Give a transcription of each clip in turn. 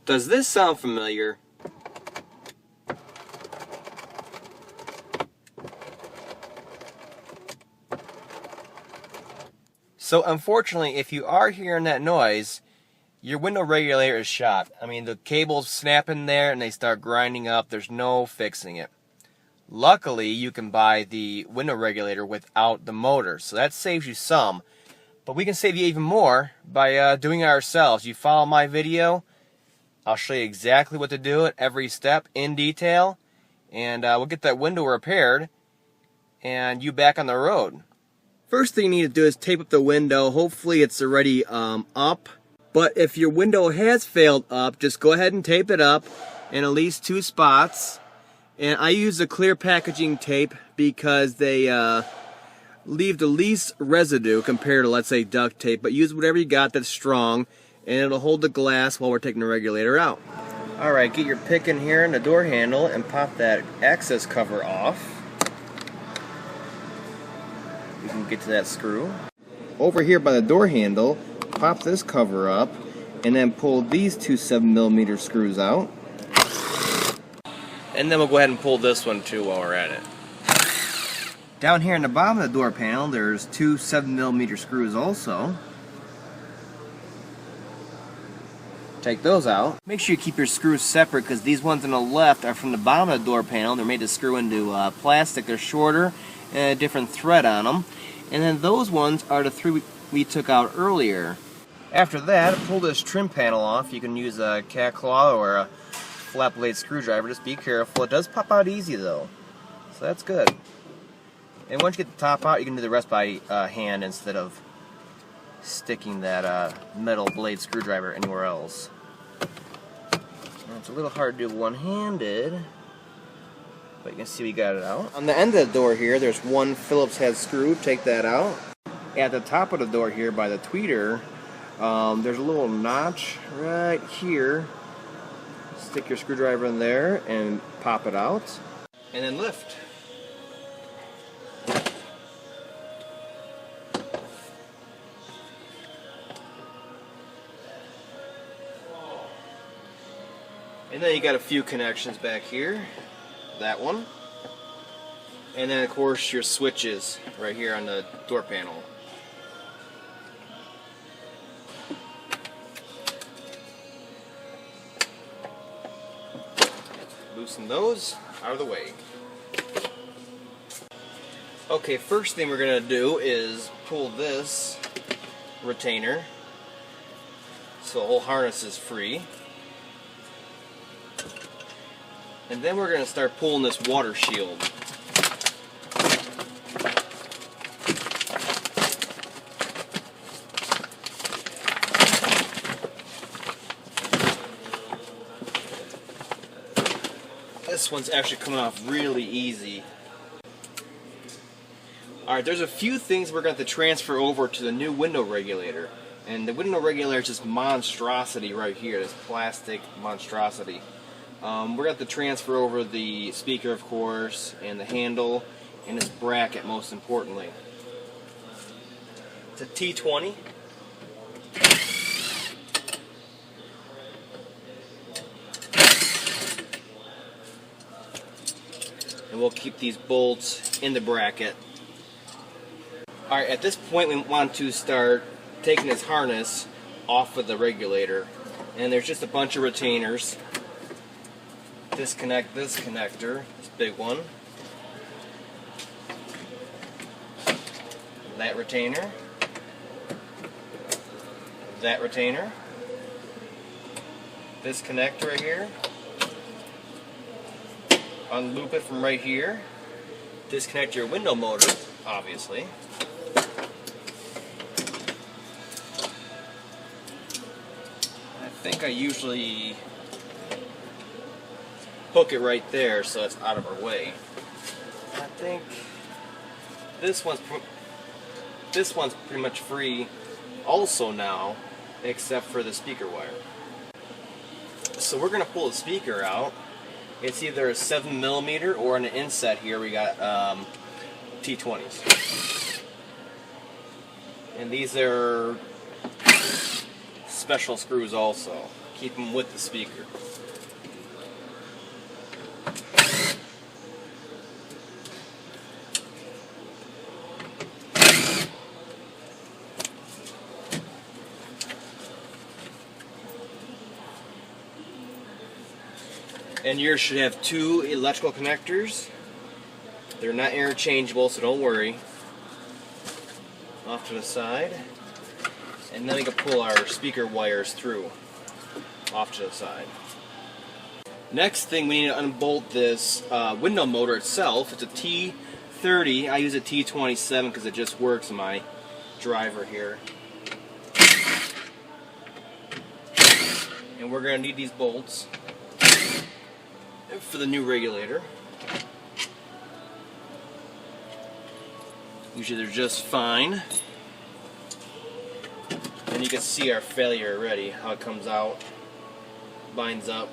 Does this sound familiar? So unfortunately, if you are hearing that noise, your window regulator is shot. I mean, the cables snap in there and they start grinding up. There's no fixing it. Luckily, you can buy the window regulator without the motor, so that saves you some. But we can save you even more by doing it ourselves. You follow my video, I'll show you exactly what to do at every step in detail, and we'll get that window repaired and you back on the road. First thing you need to do is tape up the window. Hopefully it's already up. But if your window has failed up, just go ahead and tape it up in at least 2 spots. And I use the clear packaging tape because they leave the least residue compared to, let's say, duct tape. But use whatever you got that's strong, and it'll hold the glass while we're taking the regulator out. Alright, get your pick in here in the door handle and pop that access cover off. You can get to that screw. Over here by the door handle, pop this cover up and then pull these 2 7mm screws out. And then we'll go ahead and pull this one too while we're at it. Down here in the bottom of the door panel, there's 2 7mm screws also. Take those out. Make sure you keep your screws separate because these ones on the left are from the bottom of the door panel. They're made to screw into plastic. They're shorter and a different thread on them. And then those ones are the 3 we took out earlier. After that, pull this trim panel off. You can use a cat claw or a flat blade screwdriver. Just be careful. It does pop out easy though, so that's good. And once you get the top out, you can do the rest by hand instead of sticking that metal blade screwdriver anywhere else. And it's a little hard to do one-handed, but you can see we got it out. On the end of the door here, there's 1 Phillips head screw. Take that out. At the top of the door here by the tweeter, there's a little notch right here. Stick your screwdriver in there and pop it out. And then lift. And then you got a few connections back here. That one. And then of course your switches right here on the door panel. Loosen those out of the way. Okay, first thing we're going to do is pull this retainer so the whole harness is free. And then we're going to start pulling this water shield. This one's actually coming off really easy. Alright, there's a few things we're going to have to transfer over to the new window regulator. And the window regulator is this monstrosity right here, this plastic monstrosity. We're going to have to transfer over the speaker, of course, and the handle, and this bracket, most importantly. It's a T20. And we'll keep these bolts in the bracket. Alright, at this point we want to start taking this harness off of the regulator. And there's just a bunch of retainers. Disconnect this connector, this big one. That retainer. That retainer. This connector right here. Unloop it from right here. Disconnect your window motor, obviously. I think I usually hook it right there so it's out of our way. I think this one's pretty much free also now, except for the speaker wire. So we're gonna pull the speaker out. It's either a 7mm or on an inset here we got T20s. And these are special screws also. Keep them with the speaker. And yours should have 2 electrical connectors. They're not interchangeable, so don't worry. Off to the side. And then we can pull our speaker wires through. Off to the side. Next thing, we need to unbolt this window motor itself. It's a T30. I use a T27 because it just works in my driver here. And we're going to need these bolts for the new regulator. Usually they're just fine. And you can see our failure already, how it comes out, binds up.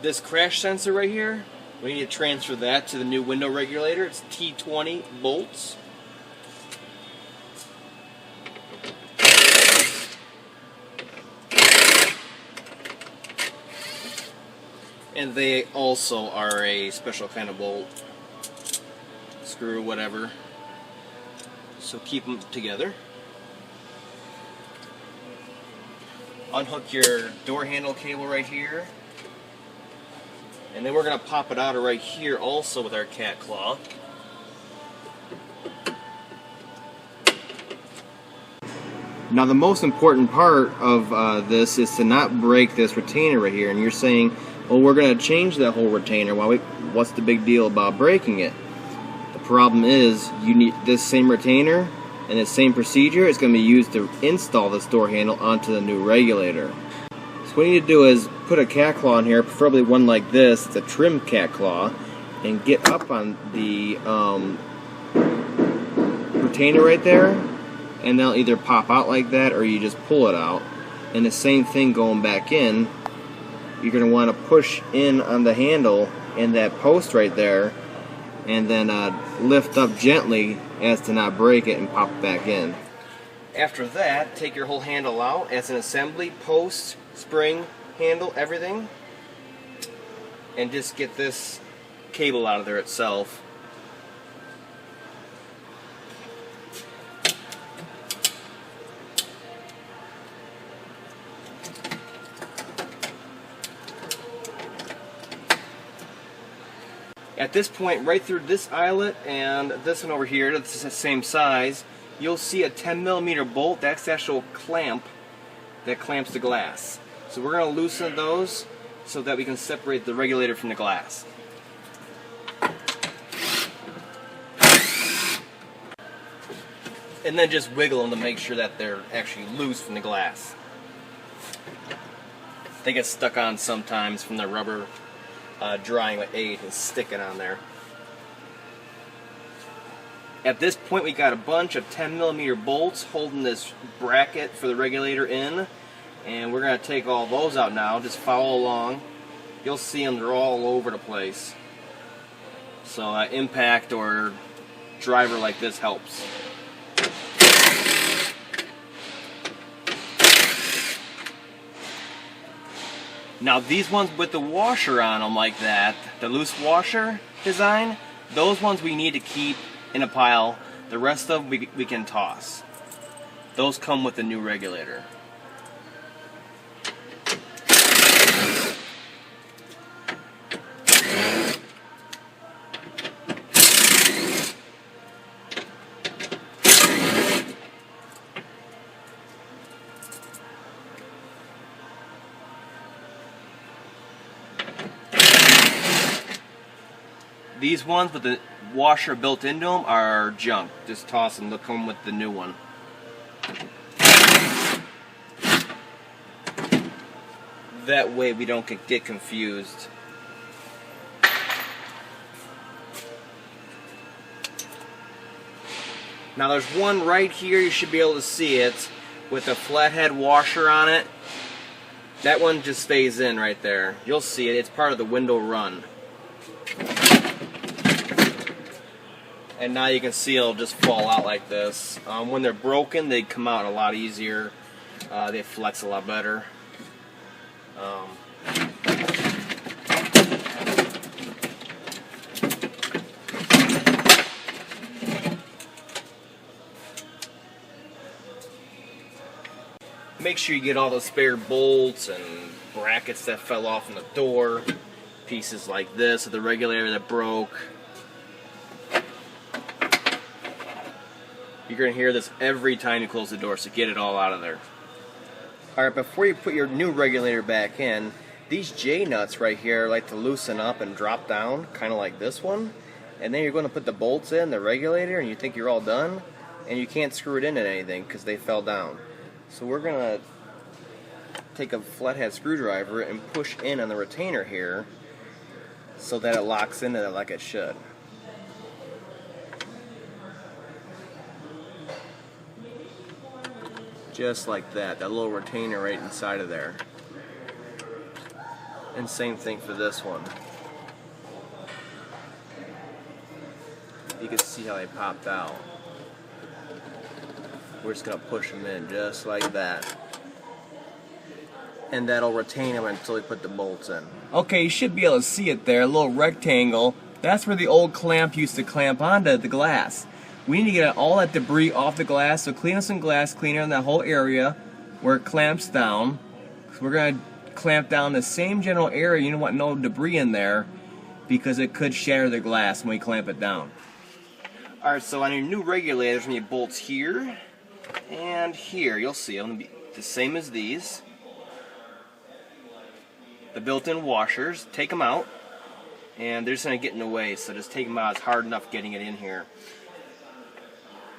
This crash sensor right here, we need to transfer that to the new window regulator. It's T20 bolts. And they also are a special kind of bolt. Screw, whatever. So keep them together. Unhook your door handle cable right here. And then we're going to pop it out of right here also with our cat claw. Now the most important part of this is to not break this retainer right here. And you're saying, well, we're going to change that whole retainer. Well, what's the big deal about breaking it? The problem is you need this same retainer and the same procedure is going to be used to install this door handle onto the new regulator. So what you need to do is put a cat claw in here, preferably one like this. It's a trim cat claw, and get up on the retainer right there, and they'll either pop out like that or you just pull it out. And the same thing going back in. You're going to want to push in on the handle and that post right there, and then lift up gently as to not break it and pop it back in. After that, take your whole handle out as an assembly, post, spring, handle, everything, and just get this cable out of there itself. At this point, right through this eyelet and this one over here, that's the same size, you'll see a 10mm bolt. That's the actual clamp that clamps the glass. So we're going to loosen those so that we can separate the regulator from the glass. And then just wiggle them to make sure that they're actually loose from the glass. They get stuck on sometimes from the rubber drying with aid and sticking on there. At this point, we got a bunch of 10mm bolts holding this bracket for the regulator in, and we're going to take all those out now. Just follow along. You'll see them, they're all over the place. So impact or driver like this helps. Now these ones with the washer on them like that, the loose washer design, those ones we need to keep in a pile. The rest of them we can toss. Those come with the new regulator. These ones with the washer built into them are junk. Just toss them, they'll come with the new one. That way we don't get confused. Now there's one right here, you should be able to see it, with a flathead washer on it. That one just stays in right there. You'll see it, it's part of the window run. And now you can see it'll just fall out like this. When they're broken, they come out a lot easier. They flex a lot better. Make sure you get all those spare bolts and brackets that fell off in the door, pieces like this of the regulator that broke. You're going to hear this every time you close the door, so get it all out of there. Alright, before you put your new regulator back in, these J-nuts right here like to loosen up and drop down, kind of like this one. And then you're going to put the bolts in, the regulator, and you think you're all done, and you can't screw it into anything because they fell down. So we're going to take a flathead screwdriver and push in on the retainer here so that it locks into it like it should. Just like that little retainer right inside of there. And same thing for this one. You can see how they popped out. We're just going to push them in just like that. And that'll retain them until we put the bolts in. Okay, you should be able to see it there, a little rectangle. That's where the old clamp used to clamp onto the glass. We need to get all that debris off the glass, so clean up some glass cleaner in that whole area where it clamps down. So we're going to clamp down the same general area. You don't want no debris in there because it could shatter the glass when we clamp it down. Alright, so on your new regulators, we need bolts here and here. You'll see them be the same as these. The built-in washers, take them out, and they're just going to get in the way, so just take them out. It's hard enough getting it in here.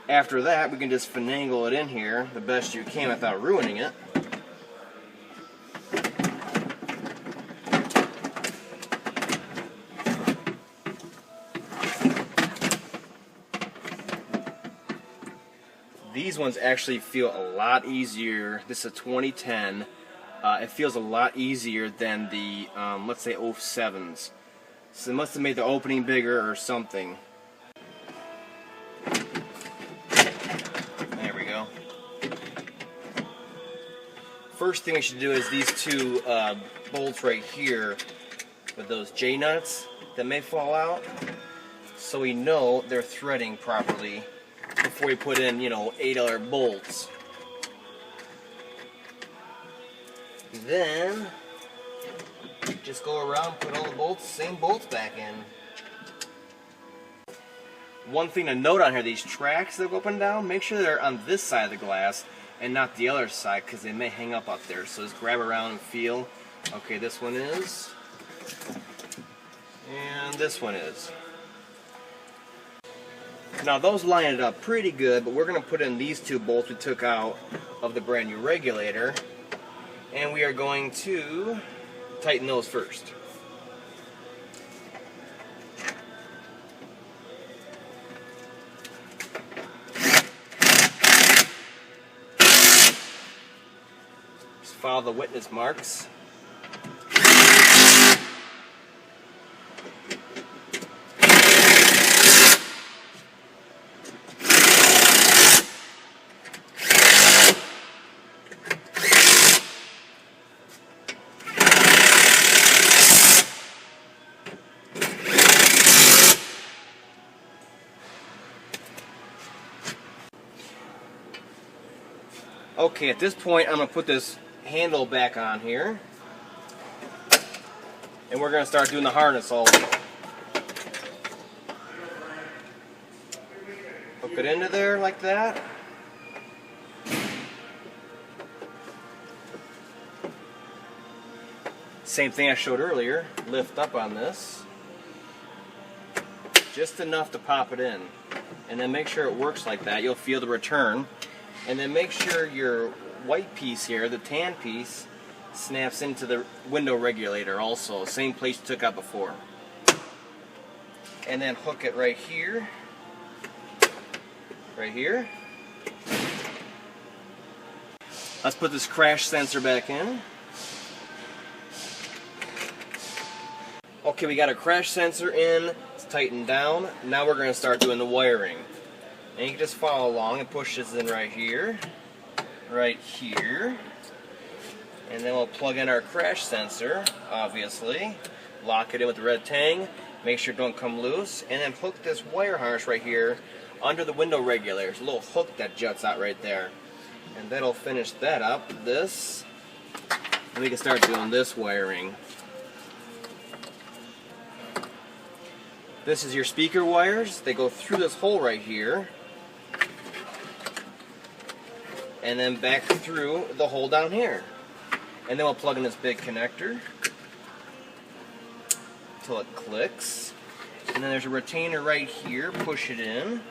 After that, we can just finagle it in here the best you can without ruining it. These ones actually feel a lot easier. This is a 2010. It feels a lot easier than the, let's say, 07s. So they must have made the opening bigger or something. There we go. First thing we should do is these two bolts right here with those J-nuts that may fall out, so we know they're threading properly before we put in, you know, $8 bolts. Then just go around, put all the bolts, same bolts back in. One thing to note on here, these tracks that go up and down, make sure they're on this side of the glass and not the other side, because they may hang up there. So just grab around and feel. Okay, this one is, and this one is. Now those line it up pretty good, but we're going to put in these two bolts we took out of the brand new regulator, and we are going to tighten those first. Just follow the witness marks. Okay, at this point I'm going to put this handle back on here, and we're going to start doing the harness all over. Hook it into there like that. Same thing I showed earlier, lift up on this. Just enough to pop it in. And then make sure it works like that. You'll feel the return. And then make sure your white piece here, the tan piece, snaps into the window regulator also. Same place you took out before. And then hook it right here. Right here. Let's put this crash sensor back in. Okay, we got a crash sensor in. It's tightened down. Now we're going to start doing the wiring. And you can just follow along and push this in right here. right here. And then we'll plug in our crash sensor, obviously. Lock it in with the red tang. Make sure it don't come loose. And then hook this wire harness right here under the window regulator. There's a little hook that juts out right there. And that'll finish that up. This. And we can start doing this wiring. This is your speaker wires. They go through this hole right here. And then back through the hole down here. And then we'll plug in this big connector until it clicks. And then there's a retainer right here. Push it in.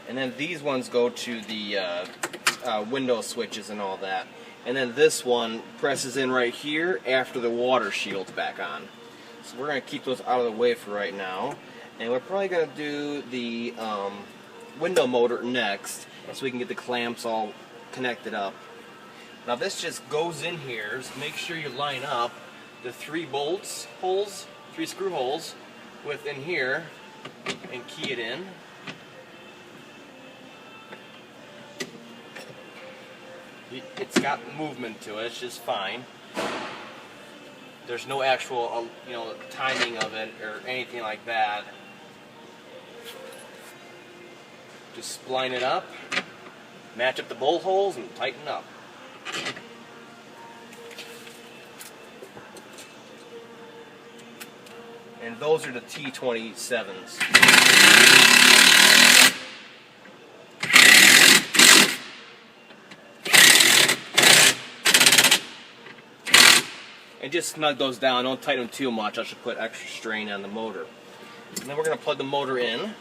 And then these ones go to the window switches and all that. And then this one presses in right here after the water shield's back on. So we're going to keep those out of the way for right now. And we're probably going to do the window motor next, so we can get the clamps all connected up. Now this just goes in here, so make sure you line up the 3 bolts holes, 3 screw holes within here, and key it in. It's got movement to it, it's just fine. There's no actual timing of it or anything like that. Just spline it up, match up the bolt holes, and tighten up. And those are the T27s. And just snug those down, don't tighten them too much, I should put extra strain on the motor. And then we're going to plug the motor in.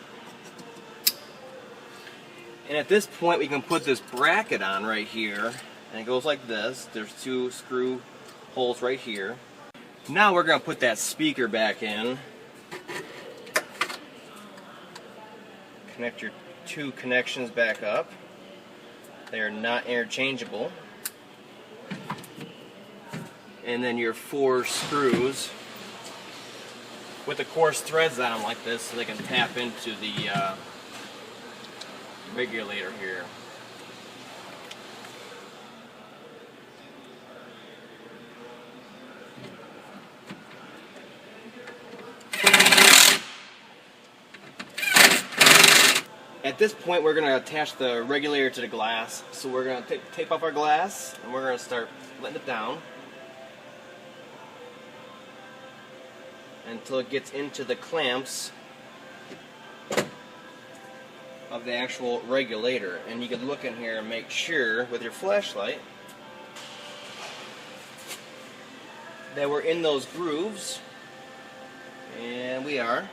And at this point we can put this bracket on right here, and it goes like this. There's 2 screw holes right here. Now we're going to put that speaker back in. Connect your 2 connections back up. They are not interchangeable. And then your 4 screws with the coarse threads on them like this so they can tap into the regulator here. At this point we're going to attach the regulator to the glass, so we're going to tape off our glass and we're going to start letting it down until it gets into the clamps of the actual regulator. And you can look in here and make sure with your flashlight that we're in those grooves, and we are.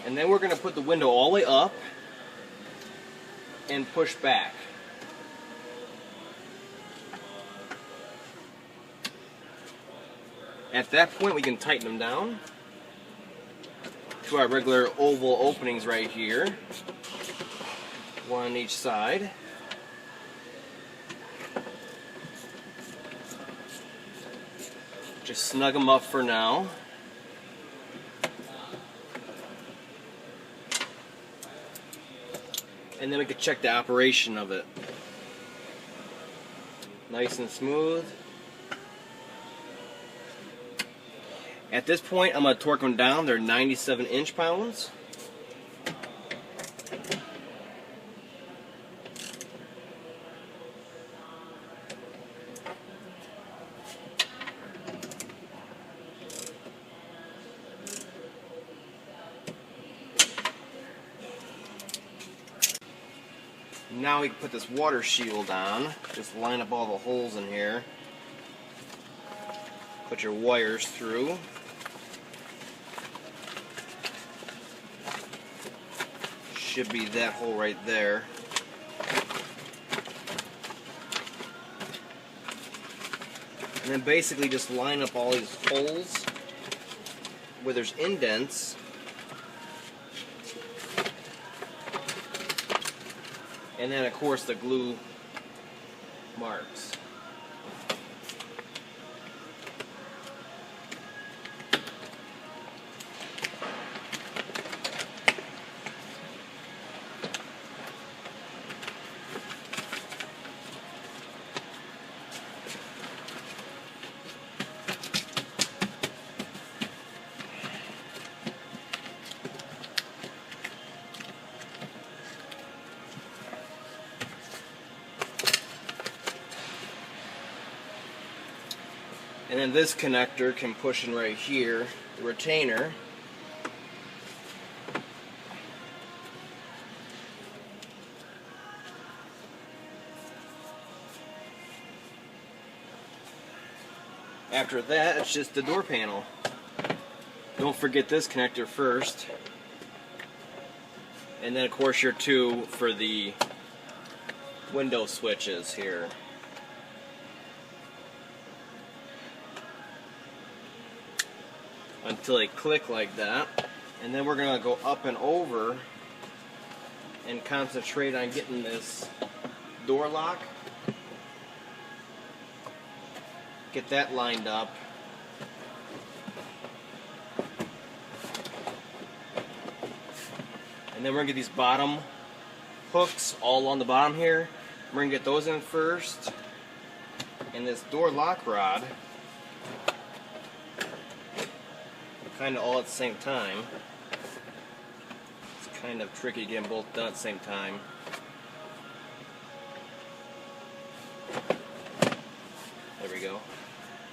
And then we're going to put the window all the way up and push back. At that point we can tighten them down to our regular oval openings right here, 1 on each side. Just snug them up for now. And then we can check the operation of it. Nice and smooth. At this point I'm going to torque them down. They're 97 inch-pounds. Now we can put this water shield on. Just line up all the holes in here. Put your wires through. Should be that hole right there. And then basically just line up all these holes where there's indents. And then of course the glue marks. And then this connector can push in right here, the retainer. After that, it's just the door panel. Don't forget this connector first. And then of course your two for the window switches here. Until they click like that. And then we're going to go up and over and concentrate on getting this door lock. Get that lined up. And then we're going to get these bottom hooks all on the bottom here. We're going to get those in first. And this door lock rod, kind of all at the same time. It's kind of tricky getting both done at the same time. There we go.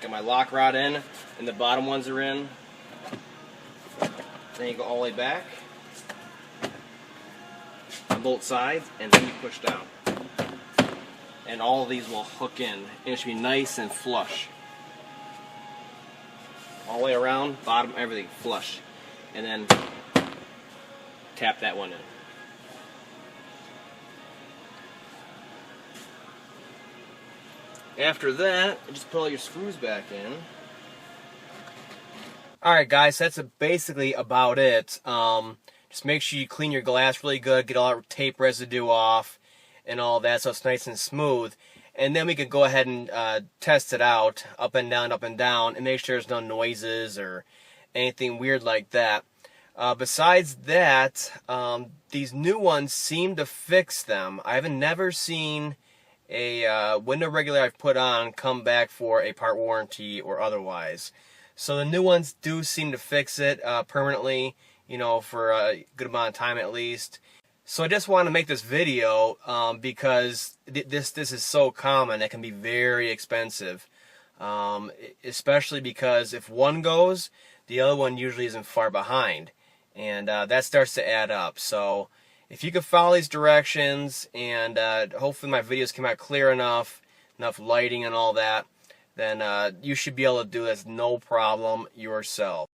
Got my lock rod in, and the bottom ones are in. Then you go all the way back on both sides, and then you push down. And all of these will hook in, and it should be nice and flush. All the way around, bottom, everything flush. And then tap that one in. After that, just put all your screws back in. Alright guys, that's basically about it. Just make sure you clean your glass really good, get all that tape residue off and all that so it's nice and smooth. And then we can go ahead and test it out, up and down, and make sure there's no noises or anything weird like that. Besides that, these new ones seem to fix them. I haven't never seen a window regulator I've put on come back for a part warranty or otherwise. So the new ones do seem to fix it permanently, you know, for a good amount of time at least. So I just want to make this video because this is so common. It can be very expensive, especially because if one goes, the other one usually isn't far behind, and that starts to add up. So if you can follow these directions, and hopefully my videos come out clear enough lighting and all that, then you should be able to do this no problem yourself.